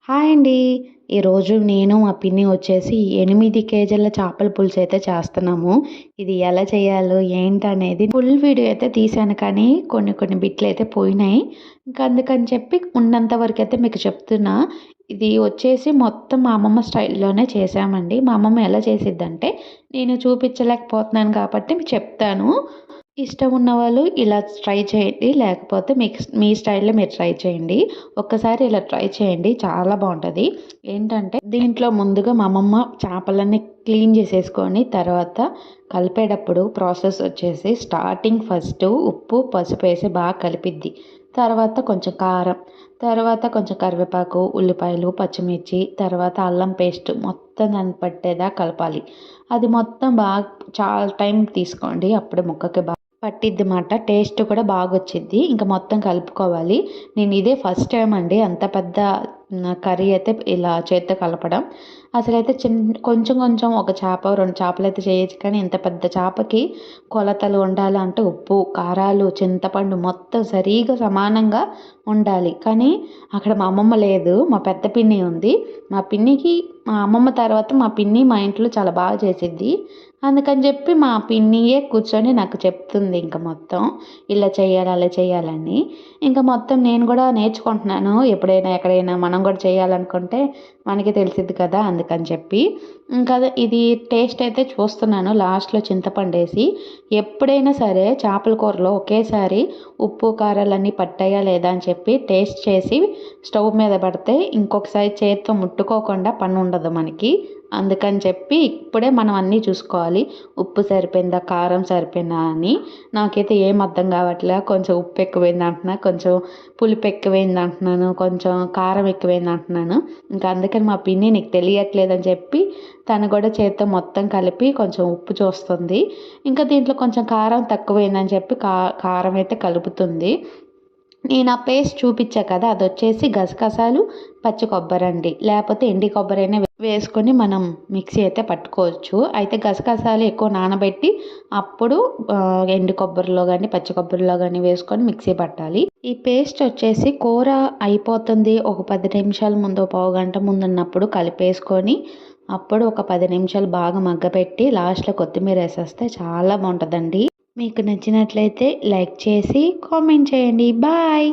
Hi అండి. ఈరోజు నేను మా పిన్ని వచ్చేసి 8 కేజీల చేపల పులుసు అయితే చేస్తున్నాము. ఇది ఎలా చేయాలో ఏంటనేది ఫుల్ వీడియో అయితే తీశాను, కానీ కొన్ని బిట్లు అయితే పోయినాయి. ఇంకా అందుకని చెప్పి ఉన్నంత వరకు అయితే మీకు చెప్తున్నా. ఇది వచ్చేసి మొత్తం మా అమ్మమ్మ స్టైల్‌లోనే చేశామండి. మా అమ్మమ్మ ఎలా చేసిద్దంటే నేను చూపించలేకపోతున్నాను కాబట్టి మీకు చెప్తాను. ఇష్టం ఉన్నవాళ్ళు ఇలా ట్రై చేయండి. లేకపోతే మీ స్టైల్‌లో మీరు ట్రై చేయండి. ఒక్కసారి ఇలా ట్రై చేయండి. చాలా బావుంటది. ఏంటంటే దీంట్లో ముందుగా మా అమ్మమ్మ చేపలన్నీ క్లీన్ చేసేసుకొని తర్వాత కలిపేటప్పుడు ప్రాసెస్ వచ్చేసి స్టార్టింగ్ ఫస్ట్ ఉప్పు, పసుపు వేసి బాగా కలిపిద్ది. తర్వాత కొంచెం కారం, తర్వాత కొంచెం కరివేపాకు, ఉల్లిపాయలు, పచ్చిమిర్చి, తర్వాత అల్లం పేస్ట్ మొత్తం దానికి పట్టేదాకా కలపాలి. అది మొత్తం బాగా చాలా టైం తీసుకోండి. అప్పుడే ముక్కకి పట్టిద్దన్నమాట. టేస్ట్ కూడా బాగొచ్చిద్ది. ఇంక మొత్తం కలుపుకోవాలి. నేను ఇదే ఫస్ట్ టైం అండి అంత పెద్ద కర్రీ అయితే ఇలా చేత్తో కలపడం. అసలైతే కొంచెం కొంచెం ఒక చేప, 2 చేపలైతే చేయొచ్చు, కానీ ఇంత పెద్ద చేపకి కొలతలు ఉండాలంటే ఉప్పు, కారాలు, చింతపండు మొత్తం సరిగ్గా సమానంగా ఉండాలి. కానీ అక్కడ మా అమ్మమ్మ లేదు. మా పెద్ద పిన్ని ఉంది. మా పిన్నికి మా అమ్మమ్మ తర్వాత మా పిన్ని మా ఇంట్లో చాలా బాగా చేసిద్ది. అందుకని చెప్పి మా పిన్నియే కూర్చొని నాకు చెప్తుంది ఇంక మొత్తం. ఇలా చేయాలి, అలా చేయాలని. ఇంక మొత్తం నేను కూడా నేర్చుకుంటున్నాను. ఎప్పుడైనా ఎక్కడైనా మనం కూడా చేయాలనుకుంటే మనకి తెలిసిద్ది కదా, అందుకని చెప్పి. ఇంకా ఇది టేస్ట్ అయితే చూస్తున్నాను లాస్ట్‌లో చింతపండేసి. ఎప్పుడైనా సరే చేపల కూరలో ఒకేసారి ఉప్పు, కారాలన్నీ పట్టాయా లేదా అని చెప్పి టేస్ట్ చేసి స్టవ్ మీద పెడితే ఇంకొకసారి చేత్తో ముట్టుకోకుండా పని ఉండదు మనకి. అందుకని చెప్పి ఇప్పుడే మనం అన్నీ చూసుకోవాలి. ఉప్పు సరిపోయిందా, కారం సరిపోయిందా అని. నాకైతే ఏం అర్థం కావట్లే. కొంచెం ఉప్పు ఎక్కువైంది అంటున్నా, కొంచెం పులుపు ఎక్కువైంది అంటున్నాను, కొంచెం కారం ఎక్కువైంది అంటున్నాను. ఇంకా అందుకని మా పిన్ని నీకు తెలియట్లేదని చెప్పి తను కూడా చేత్తో మొత్తం కలిపి కొంచెం ఉప్పు చూస్తుంది. ఇంకా దీంట్లో కొంచెం కారం తక్కువైందని చెప్పి కారం అయితే కలుపుతుంది. నేను ఆ పేస్ట్ చూపించా కదా, అదొచ్చేసి గసగసాలు, పచ్చి కొబ్బరండి. లేకపోతే ఎండి కొబ్బరైనా వేసుకొని మనం మిక్సీ అయితే పట్టుకోవచ్చు. అయితే గసగసాలు ఎక్కువ నానబెట్టి అప్పుడు ఎండు కొబ్బరిలో కానీ, పచ్చి కొబ్బరిలో కానీ వేసుకొని మిక్సీ పట్టాలి. ఈ పేస్ట్ వచ్చేసి కూర అయిపోతుంది ఒక 10 నిమిషాల ముందు, పావుగంట ముందున్నప్పుడు కలిపేసుకొని అప్పుడు ఒక 10 నిమిషాలు బాగా మగ్గపెట్టి లాస్ట్‌లో కొత్తిమీర వేసేస్తే చాలా బాగుంటుందండి. మీకు నచ్చినట్లయితే లైక్ చేసి కామెంట్ చేయండి. బాయ్.